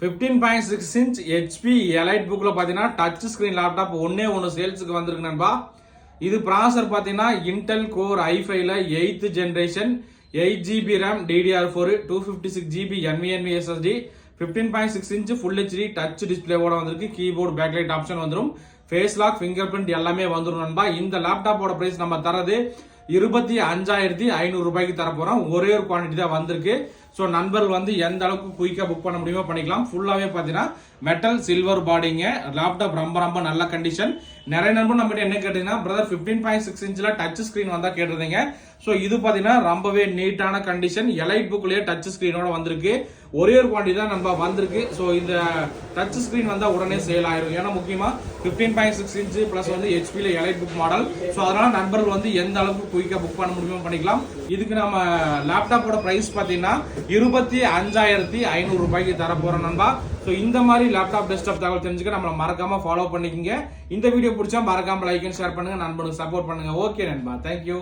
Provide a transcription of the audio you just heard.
15.6 inch HP Elite bookல பாத்தீங்கன்னா touch screen laptop ஒண்ணே சேல்ஸ்க்கு வந்திருக்கு நண்பா. இது ப்ராசஸர் பாத்தீங்கன்னா Intel Core i5ல 8th generation 8GB RAM DDR4 256GB NVMe SSD 15.6 inch Full HD touch டிஸ்பிளேவோட வந்திருக்கு. கீபோர்டு பேக்லைட் ஆப்ஷன் வந்துரும். ஃபேஸ் லாக் ஃபிங்கர் பிரிண்ட் எல்லாமே வந்துரும் நண்பா. இந்த லேப்டாப்போட பிரைஸ் நம்ம தரது 25,500 ரூபாய்க்கு தர போறோம். ஒரே ஒரு குவான்டிட்டி தான் வந்திருக்கு. சோ நண்பர்கள் வந்து எந்த அளவுக்கு குயிக்கா புக் பண்ண முடியுமோ பண்ணிக்கலாம். ஃபுல்லாவே பாத்தீங்கன்னா மெட்டல் சில்வர் பாடிங்க. லேப்டாப் ரொம்ப நல்ல கண்டிஷன். நிறைய நண்பர் நம்ம என்ன கேட்டீங்கன்னா பிரதர் 15.6 இன்ச்ல டச் ஸ்கிரீன் வந்தா கேட்டிருந்தீங்க. சோ இது பாத்தீங்கன்னா ரொம்பவே நீட்டான கண்டிஷன். எலைட் புக்லயே டச் ஸ்கிரீனோட வந்திருக்கு. ஒரே ஒரு குவான்டிட்டி தான் நண்பா வந்திருக்கு. சோ இந்த டச் ஸ்கிரீன் வந்தா உடனே சேல் ஆயிரும். ஏன்னா முக்கியமா 15.6 இன்ச் பிளஸ் வந்து ஹெச்பில எலைட் புக் மாடல். சோ அதனால நண்பர்கள் வந்து எந்த அளவுக்கு குயிக்கா புக் பண்ண முடியுமோ பண்ணிக்கலாம். இதுக்கு நம்ம லேப்டாப்போட பிரைஸ் பாத்தீங்கன்னா 25,500 ரூபாய்க்கு தர போறோம் நண்பா. சோ இந்த மாதிரி லேப்டாப் டெஸ்க்டாப் தகவல் தெரிஞ்சுக்க நம்மள மறக்காம ஃபாலோ பண்ணிக்கங்க. இந்த வீடியோ பிடிச்சா மறக்காம லைக் அண்ட் ஷேர் பண்ணுங்க, நண்பர்களுக்கு சப்போர்ட் பண்ணுங்க. ஓகே நண்பா, தேங்க்யூ.